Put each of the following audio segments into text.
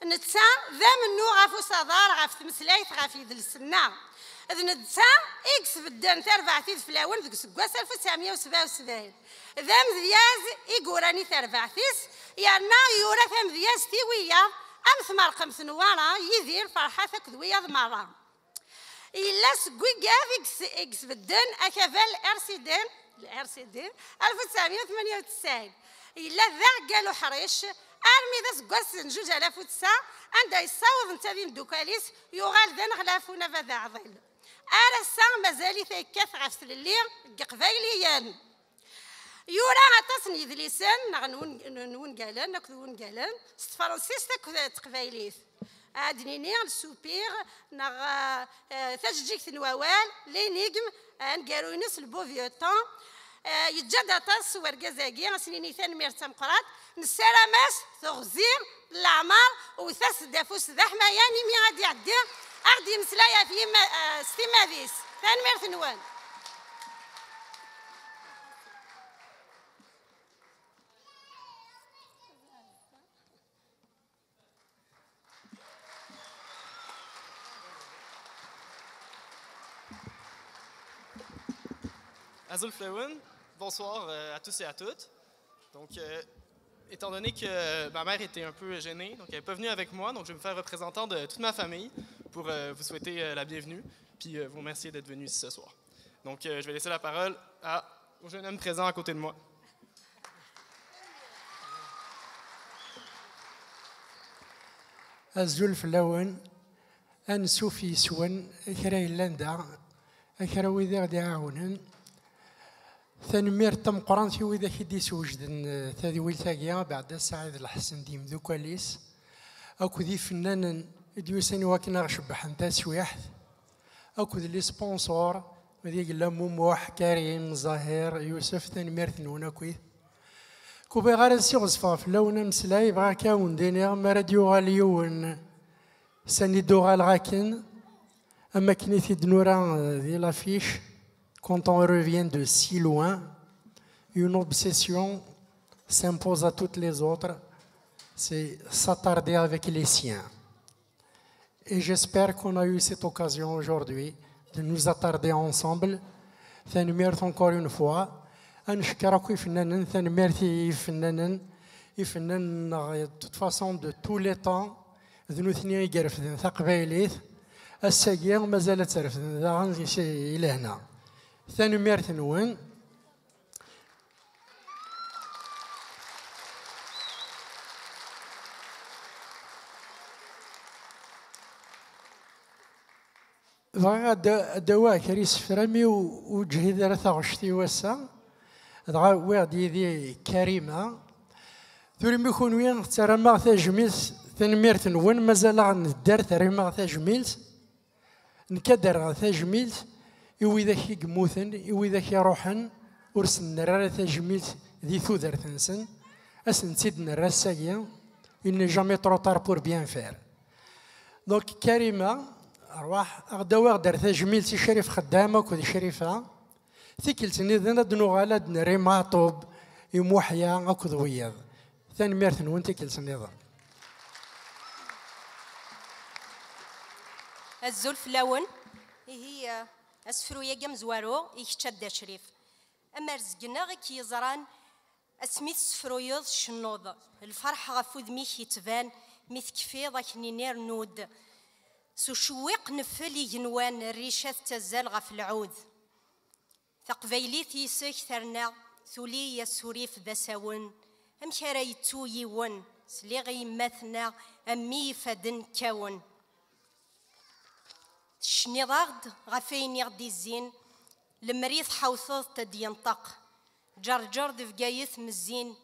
نتسا ذا منو غافو صدار غاف تمسلايت غاف يد السنة إذ نتسا إكس بدان تربع تيد فلاون ذك سكواس 1977 ذا مذياز إيقوراني تربع تيس يانا يورا ثا مذياز تيويا أم ثمار قمث نوارا يدير فرحة ثكذويا ذمارا إلا سكوي قاف إكس بدان أكفال الأرسيدين 1998 إلا ذا قالوا حريش أرمي ذا سكواس نجوج على فوتسا عندها يصاوض انت ذي مدوكاليس يغال ذا نغلافونا فذا عضيل أرسا مازالي ثيكاث غفل اللي قفايليان يورا غطاسني ذي لسان نون قالان نكذون قالان فرنسيس تقفايليث عادنيني السوبير نغ تجيك ثنوال لي نجم نقالونيس البو فيو طون يتجدد طاس ورقازاكي سنيني ثاني ميرتم قرات نسالاماس تغزير العمار وثاس دافوس ذحمة يعني مي غادي يعدي أغدي مسلايا في ستيمافيس ثاني ميرت نوان Azul Flewen, bonsoir à tous et à toutes. Donc, étant donné que ma mère était un peu gênée, donc elle n'est pas venue avec moi, donc je vais me faire représentant de toute ma famille pour vous souhaiter la bienvenue, puis vous remercier d'être venus ici ce soir. Donc, je vais laisser la parole au jeune homme présent à côté de moi. Azul Flewen, أنسوفي سون أكراي لندا أكرا وذا دعاونا ثانمير تم قرانتي وإذا كدي سوجدن ثادي ويلتاقيا بعد سعيد الحسن ديم ذو كواليس أكو ذي فنان ديوساني واكنا غشبح انتا سويحت أكو ذي سبونسور وذي قلا موموح كريم زاهر يوسف ثانمير ثنون أكوي كوبي غار سيغزفا في لونا مسلاي بغا كاون دينيغ مرديو غاليون ساندو غالغاكن أما كنيثي دنورا ذي لافيش quand on revient de si loin, une obsession s'impose à toutes les autres, c'est s'attarder avec les siens. Et j'espère qu'on a eu cette occasion aujourd'hui de nous attarder ensemble. ثانميرت encore une fois. نشكركم فنانا ثانميرتي فنانا يفنان de toute façon de tous les temps ذنو ثنيا يقرفذن ثقبايليث الساقيا مازالت ترفذن ذا غنشي إلى هنا. ثاني ميرت نوان دواء كريس فرامي وجهي ذا ثغشتي وسا دغا واحد يدي كريمه ثوري ميكون وين ترى ما تجميل ثاني ميرت نوان مازال غندار ترى ما تجميل نكدر تجميل إذا كي قموثن إذا كي روحن ورسن نرى تجميلت ذي ثوذر تنسن أسن تيد نرى الساقيا il n'est jamais trop tard pour bien faire. Donc كريمة أرواح أغدوا دار تجميلتي شريف خدامة كودي شريفة ثيكلتني ذنا دنوغالا دنري معطوب يموحيا أكو ذويض ثاني ميرثن وانت كلتني ذا الزلف لون هي أسفرو يجم زوارو يكتشد شريف أما رزقنا غيك يزران أسميت سفرويض شنوض الفرحة غفوذ ميك يتبان ميث كفي ضاك نينير نود سو شويق نفلي جنوان الريشة تزال غف العود ثقفيليث يسيك ثرنا ثولي يسوريف ذا ساون أم كرايتو يون سليغي مثنا أمي فدن كون شنيضاغد غفين يغدي الزين المريض حوثوض تدينطق جرجر دفقايث مزين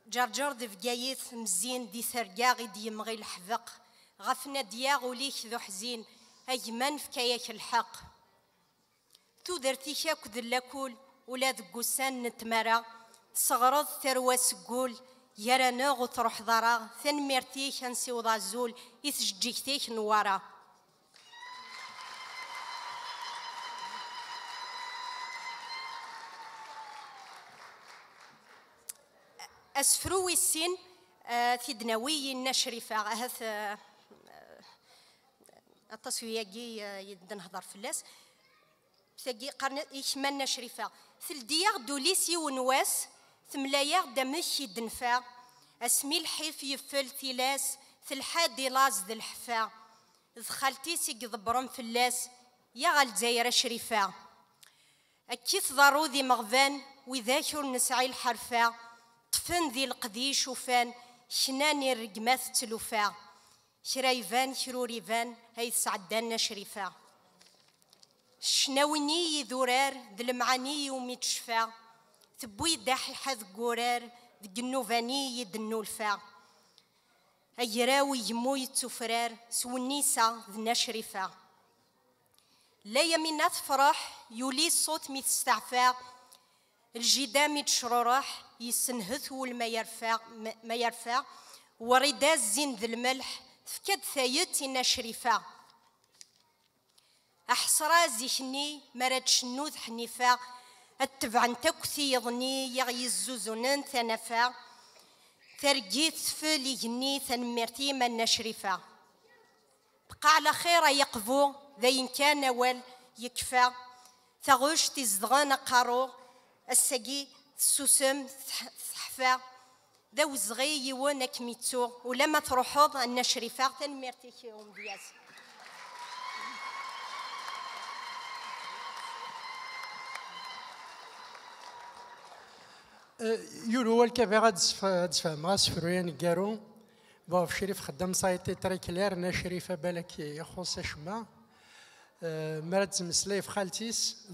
جرجر دفقايث مزين دي ثرقاغي دي يمغي الحذق غفنا دياغ وليك ذو حزين أجمن فكاياك الحق تو درتيك أكد اللاكول ولا ذقوسان نتمرا صغرض ثروة سقول يرى ناغو تروح ضراغ ثنميرتيك انسي وضع الزول يثجيكتيك نوارا أسفروي السين ثدناوي النشرفة هاث التصوياقي يد نهضر في اللاس ثقي قرن يشمل نشرفة ثلدياغ دوليسي ونواس ثملاياغ دمشي دنفا اسمي الحيف يفل ثلاس ثلحادي لاز ذي الحفا ذخالتي سيق ضبرم في اللاس يا غال زايرة شريفة أكيث ضارو ذي مغفان وذاكر نسعي الحرفة طفن ذي القديش وفان شناني الرقمات تلوفا شرايفان شروريفان هاي سعدان شريفة شناوني ذورار ذي المعاني وميتشفا ثبوي داحي حذ قرار ذي النوفاني يدنو الفا أيراوي يمو يتسفرار سونيسا ذي نشرفة لا يمينات فرح يولي الصوت ميتستعفى الجدام يتشررح يسنهث والما يرفع وردا الزين ذي الملح فكاد ثايت نشرفة أحصرا زيشني مراد شنوذ حنيفة التبعن تكثي يظني يغي الزوزنان ثنفا ترقيت فلي جني ثنمرتي من نشرفة بقى على خير يقفو ذا كان نوال يكفى ثغوش تزدغان قارو السقي السوسم ثحفى ذا وزغي يوانك ميتو ولما تروحوض النشرفة تنمرتي يوم دياز يولو الكبيرة دسفهم غاسفروين كارو باف شريف خدام سايتي تريكلير نا شريفة بالك يخص شما مرات مسلاي في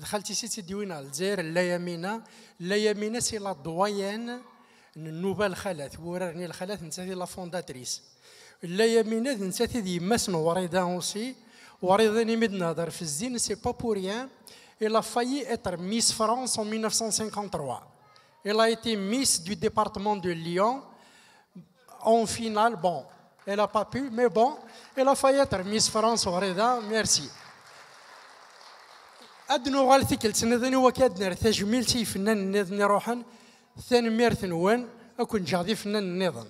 خالتيس تيديوينا الجزائر لا يمينة سي لا دويان النوبة الخالات وراني الخالات نتاثي لا فونداتريس لا يمينة نتاثي دي مسن وريدا اوسي وريدا نمد نهضر في الزين سي با بور ريان il a failli être Miss France en 1953. Elle a été Miss du département de Lyon. En finale, bon, elle n'a pas pu, mais bon, elle a failli être Miss France وريدا. Merci. أدنو غالتي كل سنة ذني وكادنا تجميلتي فنان النظن روحا ثاني ميرث نوان أكون جاضي فنان النظن.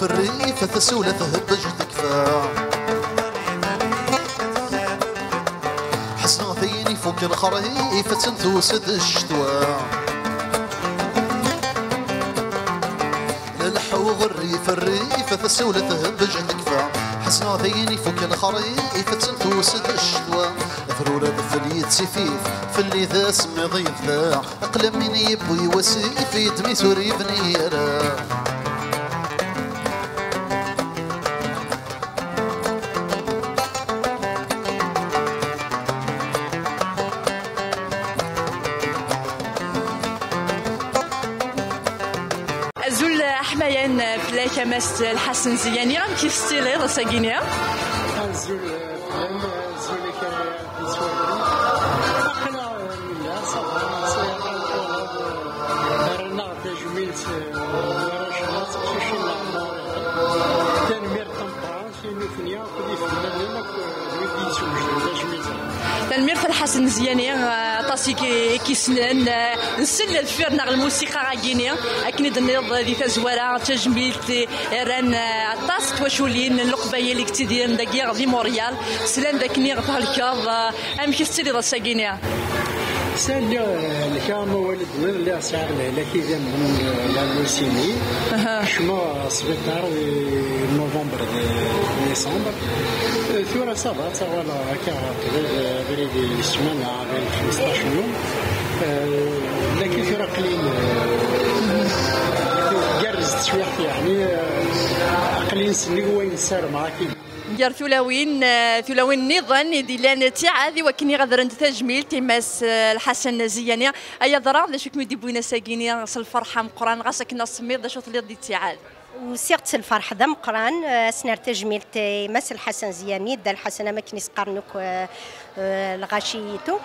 الريف تسولة تهبج تكفى حسنا ثيني فوق الخريف تنتوسد الشتوى للحوغ الريف تسولة تهبج تكفى حسنا ثيني فوق الخريف تنتوسد الشتوى ثرورة بفليت سفيف فاللي ذا سمي ضيف ذا أقلم من يبوي وسيف يدمي سوري بنيرا حمايان في كماس الحسن زياني غام كيف ستيلي راساكينيا زول فلان زول كان بيسوالي أقنا ملا صباح سيارة دارنا تجميل ورشات تشيل الأعمار تنمير طنطا في نوفنيا ودي فلان لنا ويدي سوج تجميل تنمير في الحسن زياني طاسي كيسنان نسل الفيرنا الموسيقى غاكيني اكيد النيض ذي تزوارة تجميل ران طاس تواشولين القبايل اللي كتدير داكي غادي موريال سلام داكني غطا الكاظ امشي ستيلي راساكينيا سال الكام والدنا اللي صار له كذا من لالوسيمي شما سبيطار نوفمبر ديسمبر ثورة صباح ولا هكا بريد السمانة بين 15 يوم لكن ثورة قليل جرزت شوية يعني قليل سني وين سار معاكي ديال ثلاوين نظن ديلان تاعي وكني غادر تجميل تيماس الحسن زياني ايا ضرا ذا شكون يدي بوينا ساكيني الفرحه مقران غاسك ناس سمير ذا شوط اللي دي تاعي وسيرت الفرح ذا مقران سنر تجميلت مس الحسن زياني دا الحسن ما كنيس قرنوك الغاشيتو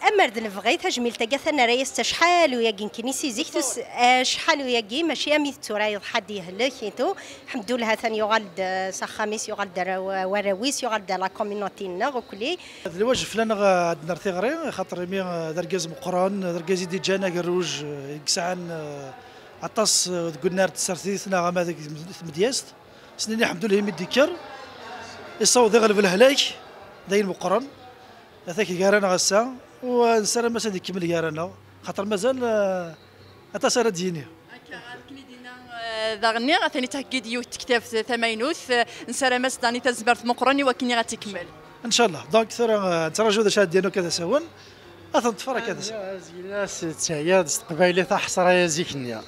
امر ذا الفغي تجميلت قاثنا رايس شحال وياكين كنيسي زيكتو شحال وياكي ماشي امي تورايض حد يهلكيتو الحمد لله ثاني يغلد سخاميس يغلد وراويس يغلد لا كوميونيتي نغوكلي هذا الوجه فلان عندنا ارتغري خاطر مي دركاز مقران دركاز دي جانا قروج يكسعن عطاس قلنا تسرتيثنا غا هذاك مدياست سنين الحمد لله مديكر يصوت يغلب الهلاك داين مقرن هذاك كارانا غسا ونسال مثلا ديك كمل كارانا خاطر مازال اتصل ديني داغني ثاني تاكيد يوت كتاب ثمانوث نسال مس داني تزبرت مقرني وكني غتكمل ان شاء الله دونك نتراجعوا ذا شاد ديالنا كذا سوا أتنتفرج كذا ناس تسعياد قبايلي تاع حصرا يا زيكنيا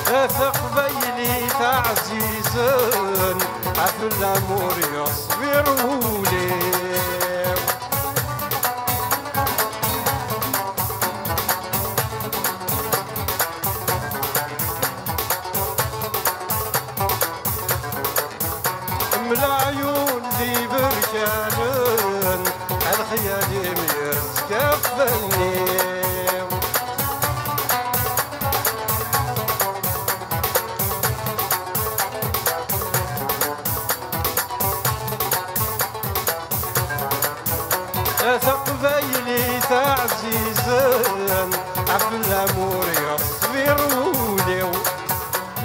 قبايلي تاع عزيزن عفو الأمور يصبروا لي العيون ذي بركانن الخيال يزكفني ثقبيلي تعزيزن عفو الأمور يصبروا لي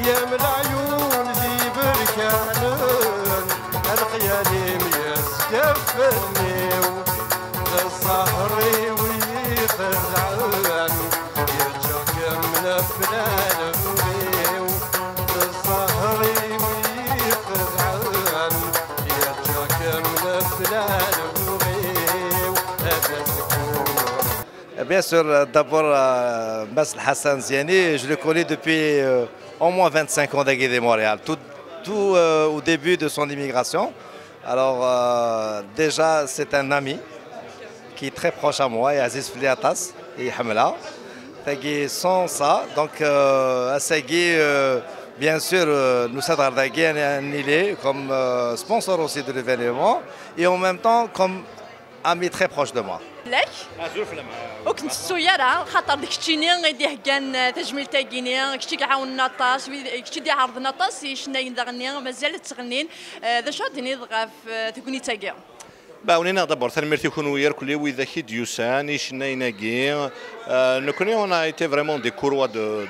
يا من العيون ذي بركانن الخيال يسكفني الصهري ويخلعن يرجع من فلان الصهري ويخلعن يرجع من فلان. Bien sûr, d'abord, Mass Hassan Ziani, je le connais depuis au moins 25 ans d'Agué de Montréal, tout au début de son immigration. Alors, déjà, c'est un ami qui est très proche à moi, et Aziz Fliatas et Hamla. Sans ça, donc, Assagui, bien sûr, nous sommes Dagui comme sponsor aussi de l'événement, et en même temps, comme ami très proche de moi. لك وكنت السيارة خاطر ديك الشيني غيديه كان تجميل تاكيني كشتي كيعاون نطاس كشتي دي عرض نطاس شناين داغني مازال تغنين ذا شادني ضغا في تكوني تاكيا ونينا d'abord merci كونوير كل وإذا كيد يوسان شناين كي نكوني on a été vraiment des courroies de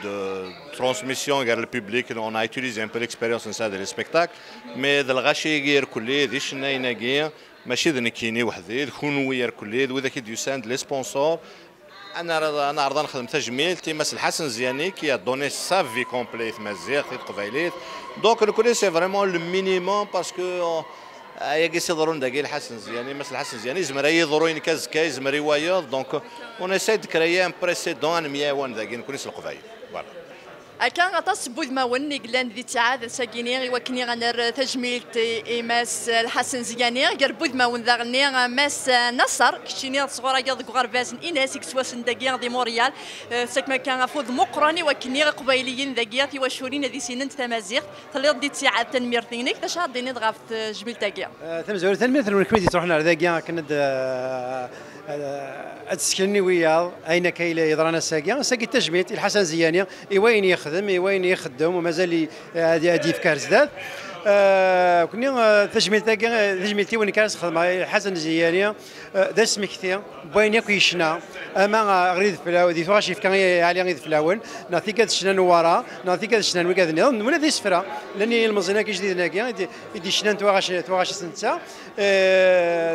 transmission vers le public. On a utilisé un peu l'expérience en salle de spectacle mais ذا الغاشي غير كل ذي شناين كي ماشي ذا نكيني وحدي كونوير كل وإذا كيد يوسان لي سبونسور. انا عرضا نخدم تجميل تيماس الحسن زياني كي دوني سا في كومبليت مزيغ في قبايليت دونك نكوني سي فريمون لو مينيموم باسكو يا كيسي ضرون داكي الحسن زياني ماس الحسن زياني زمري ضروري كاز كاي زمري وايض دونك اون اساي دو كريي ان بريسيدون مياوان داكي نكوني القبايل فوالا كان غطاس بود ما وني قلان ذي تعاد ساكيني وكني غنر تجميل ماس الحسن زياني غير بود ما ون ذاغني ماس نصر كشيني صغيره يض غرباز اناس كسواس داكي دي موريال ساك ما كان فوض مقراني وكني قبايليين داكي في واشورين ذي سنين تمازيغ تليض دي تعاد تنمير ثينيك تاش غاديني ضغا في جميل تاكيا تمزور تنمير ثمن كميتي تروحنا داكي كند أتسكني وياه أين كايلا يضرنا ساقي التجميل الحسن زياني وين يخدم وين يخدم ومازال هادي في كارزداد كنا تجميلتي وين كان خدم الحسن زياني داس مكثي بوين ياكو يشنا اما غريد فلاو دي فاشي كان علي غيد فلاون نعطي كاد شنا نورا نعطي كاد شنا وكاد ولا دي سفرا لاني المزينه كي جديد ناكي يدي شنا تواغاش سنتا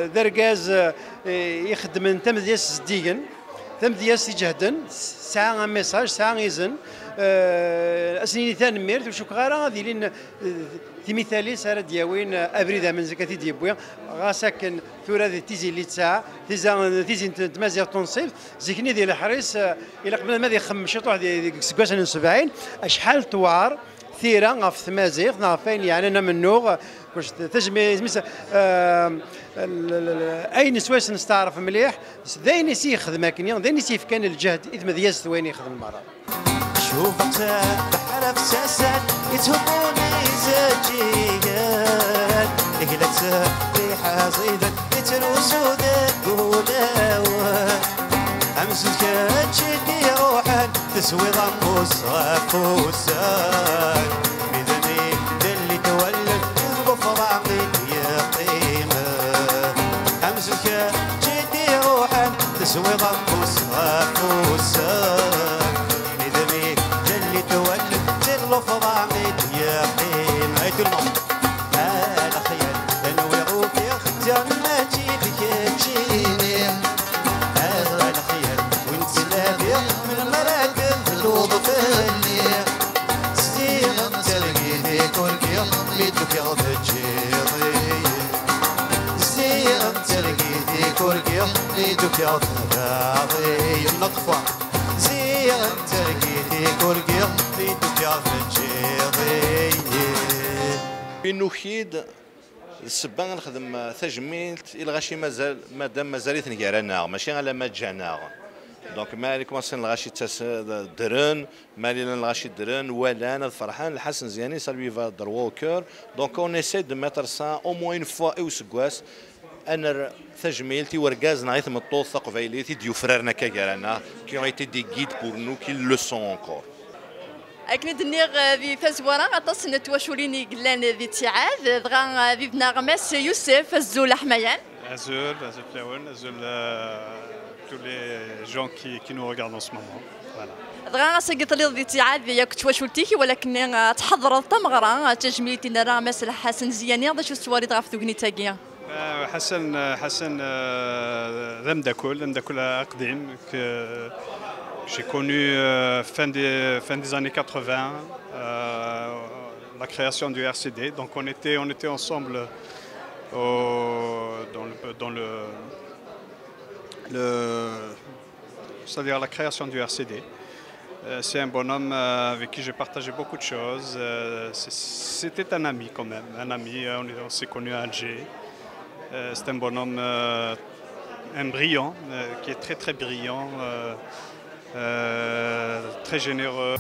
دركاز يخدم تم دياس ديغن تم دياس يجهدن ساعه ميساج ساعه يزن اسني ثاني ميرت وشكرا غادي لين مثالي سار دياوين ابريد من زكاتي ديبويا غاساكن ثورة تيزي اللي تساع تيزي تمازيغ تنصيف زيكني ديال الحريص الى قبل ما يخمم شي طوح ديال 70 اشحال توار ثيره غاف تمازيغ نافين يعني انا منو واش تجمي اين سواس نستعرف مليح داين يسي يخدم كنيا داين يسي كان الجهد اذ ما دياز وين يخدم المراه شوفك بحر بساسات يتهموني زجيان إقلت ريحة زيدة يتروسو ذاك ولاوان أمسك تشدي روحك تسوي ضموس غفوسان بذني اللي تولد الغفر عقيد يقيمه أمسك تشدي روحك تسوي ضموس غفوسان بذني اللي تولد الغفر عقيد يقيمه هاي كلهم هذا خيال تنوير في جنتي بك تجيني هذا الخيال وانت نادي من المراكب الوضف الليل ستيغ تلقيني كوركيا ليدك يا تجيضي ستيغ تلقيني كوركيا ليدك يا تجيضي نقفة ستيغ تلقيني كوركيا ليدك يا تجيضي بنوخيد السبان نخدم تجميلت الى غاشي مادام مازال تنقرانا ماشي على ما جانا دونك مالي كومونسي نلغاشي درن مالي نلغاشي درن ولا انا فرحان الحسن زياني سالوي فا دروا كور دونك اون اسي دو ميتر سا او موان اون فوا او سكواس انا تجميلتي وركاز نعيط من الطوط ثقفيليتي ديو فرارنا كاكارانا كي اون ايتي دي غيد بور نو كي لو سون انكور أكيد نيغ في فازورا غطاس نتواشوليني قلان ذي تيعاد دغا ذي نغمس يوسف الزول حميان Azul Flaoun, Azul tous les gens qui nous regardent en ce moment. Voilà. دغا سقط لي ذي تيعاد ياك تواشولتيكي ولكن تحضر تمغرا تجميلتي نرى مثل حسن زياني هذا شو السواري دغا في ثوغني تاكيا حسن ذم داكل قديم. J'ai connu fin des années 80 la création du RCD. Donc on était ensemble c'est-à-dire la création du RCD. C'est un bonhomme avec qui j'ai partagé beaucoup de choses. C'était un ami quand même, un ami. On s'est connus à Alger. C'est un bonhomme, un brillant, qui est très très brillant. Très généreux.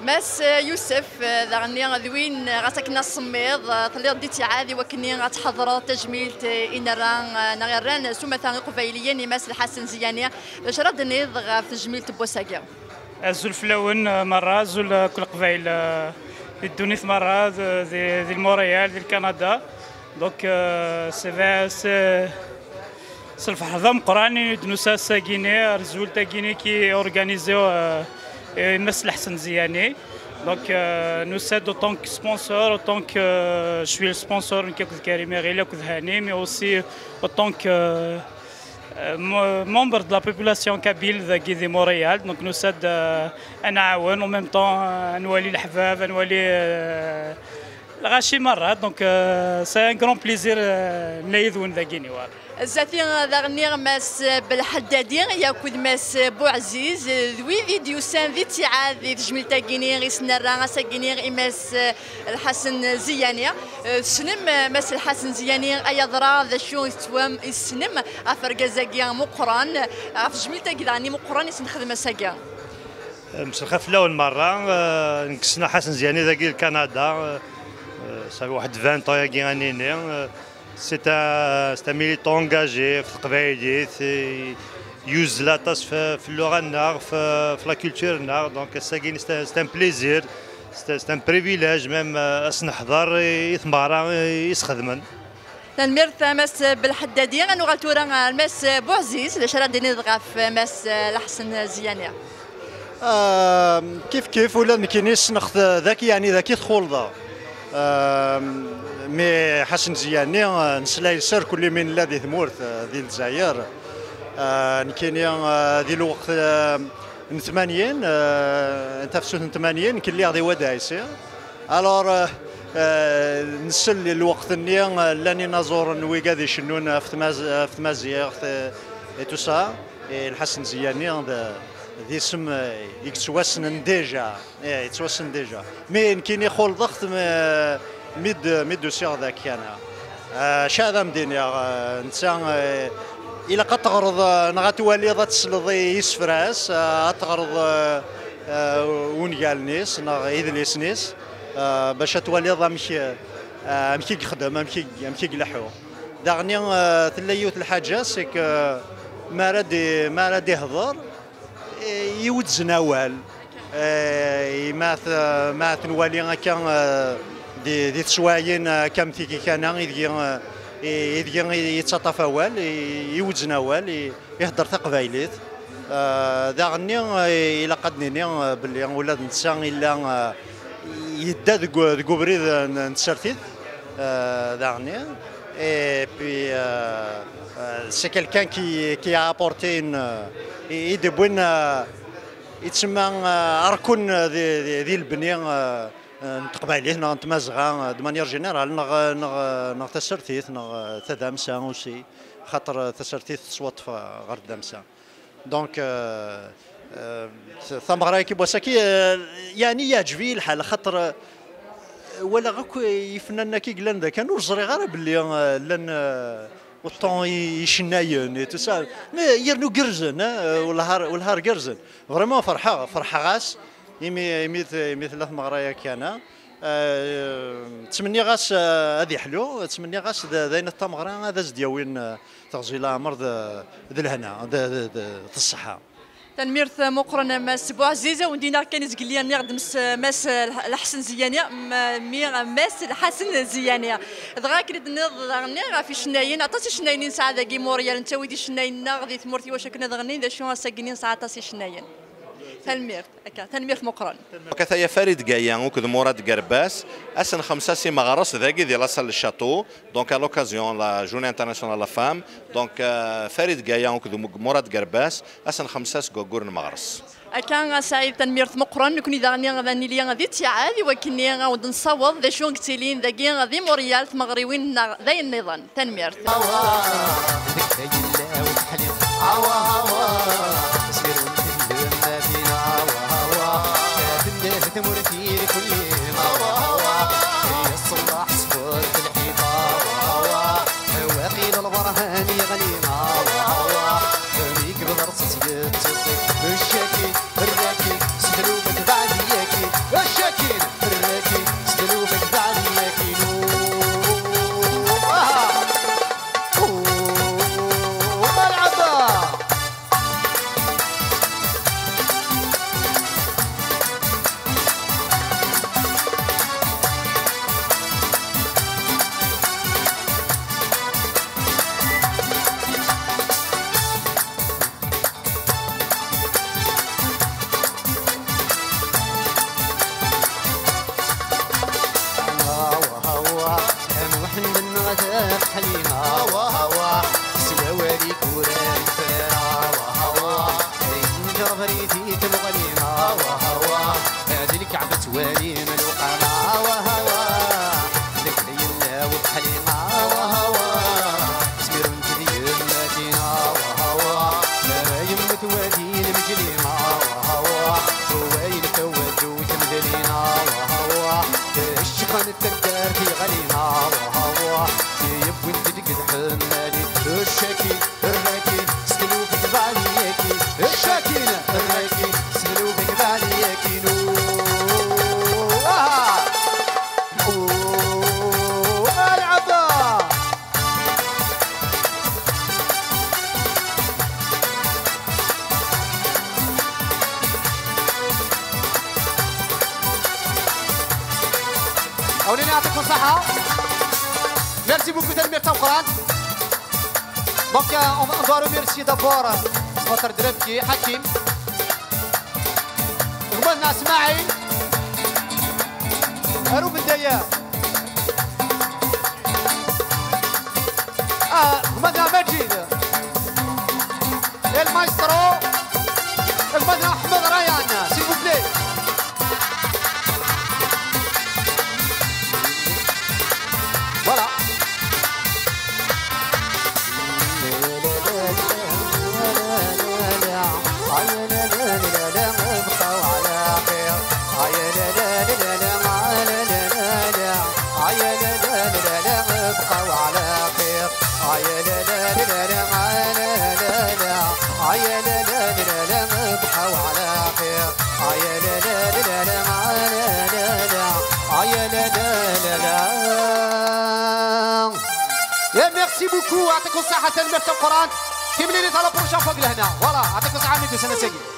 ماس يوسف ذغني ذوين غاسكنا الصميض طليت ديتي عادي وكني غتحضر تجميل إنران نغيران سوما ثاني قبيليين ماس الحسن زياني باش رد نيض في تجميل بوساكيا أزول فلاون مرة أزول كل قبائل الدونيث مرة ذي الموريال ذي كندا دونك سي الفحضة مقراني دنوسا ساكيني رزول تاكيني كي أورغانيزيو مس الحسن زياني دونك nous aide autant que sponsor, autant que je suis le sponsor de Karim Erila Koudhani, mais aussi autant que membre de la population kabyle de Guédé Montréal. Donc nous aide à نعاون en même temps نولي الحباب نولي الغاشي مرات. Donc c'est un grand plaisir نايذون ذا جينيوار. زاتي ذغني ماس بالحدادي ياكل ماس بوعزيز ذوي فيديو سان ذي تيعاد ذي تجميل تاكيني غي سنرا ساكيني ماس الحسن زياني سنم ماس الحسن زياني اي ضرا ذا شو يتوام السنم افرقا زاكيا مقران في تجميل تاكيني مقران يسنخدم ساكيا مسخه في الاول مره نكسنا حسن زياني ذاكي كندا صافي واحد 20 طون ياكي غنيني. C'est un militant engagé في القبائليات يوز لاطاس في اللغه النار في لا كولتور النار. دونك سي ان بليزير سي ان بريفيليج ميم نحضر يثمارا يسخدمن. تنميرت ماس بالحدادي انو غالتورا الماس بوعزيز لاش راه ديني ضغاف ماس الحسن زياني. كيف ولا مكينيش ناخذ ذاك يعني ذاك يدخل مي حسن زياني نسلا يسر كل من لا دي ثمورت ديال الجزائر نكيني ديال الوقت من 80 انت في 80 كاين اللي غادي ودايسي الور نسل الوقت ني لاني نازور نوي غادي يشنون في تمازيغ تو سا الحسن زياني ذي اسم يتوسن ديجا يتوسن ديجا مي كاين يخول ضغط ميد دوسيغ ذاك انا شاذا مدينيا انت الا قتغرض نغتوالي ذات تسلضي يسفراس اتغرض ونقالنيس نغ يدليس نيس باش توالي مشي يخدم مشي يلحو داغني تلايوت الحاجه سيك ما راد يهضر يود زناوال ما تنوالي هكا دي تسواين كم تيكي كان يدي يتطفوال يود زناوال يهضر تقبايليت داغني الا قدني باللي ولاد نسان الا يدا دكو بريد نتسرتيت داغني et puis c'est quelqu'un qui a apporté des bonnes يتسمى اركون ذي البنيه نتقبليه نتمازغا دو مانيير جينيرال نغ تسرتيت نغ تدامسا اوسي خاطر تسرتيت تصوت في غير دامسا دونك ثم رايكي بوساكي يعني يعجبني الحال خاطر ولا غاك يفنان كي قلنا كانوا جري غير باللي لان والطون يشناين تو سا مي يرنو قرزن والهار قرزن فريمون فرحه غاس يمي ثلاث مغرايا كان تمني غاس هذه حلو تمني غاس ذاين التمغرا هذا زدياوين تغزيلا مرض ذي الهنا ذي الصحه تنميرث مقرن ماس بوعزيزه وندينا كان زقليا نخدم ماس الحسن زيانيه ماس الحسن زيانيه دغا كريد نغني في شناين عطاسي شناين ساعه ذاكي موريال انت ويدي شناين غادي ثمرتي واش كنا دغني ذا شنو ساكنين ساعه عطاسي شناين تنميرث هكا تنميرث مقرن كثايا فريد قايان وكذ مراد قرباس اسن خمسه سي مغرس ذاكي ديال لاصال الشاتو دونك ا لوكازيون لا جورني انترناسيونال لا فام دونك فريد قايان وكذ مراد قرباس اسن خمسه سكوغور مغرس كان سعيد تنميرث مقرن كوني داغني غادي ليا غادي تيعاد وكني غاود نصوض ذا شو قتيلين ذاكي غادي موريال مغريوين ذاي النظام تنميرث تمرتي كل ما الصلاح صفر في الحيطة وقيل البرهان يغنينا فيك بضرس يتصيب الشاكي الراكي سدلوبك بعد ياكي الشاكي الراكي سدلوبك بعد ياكي الشاكين الراكي سلوبك بعد ياكينو أوليني يعطيكم الصحة. Merci beaucoup Tanmir Tamqran. Donc on doit remercier d'abord notre دربكي حكيم. غمدنا اسماعيل. هروب الدياب. غمدنا مجيد. المايسترو. غمدنا أحمد ريان. s'il vous plaît. Voilà. Merci beaucoup. يعطيكم الصحة تنمية القرآن. كملي لي 3 بروشان فوق لهنا. فوالا يعطيكم الصحة.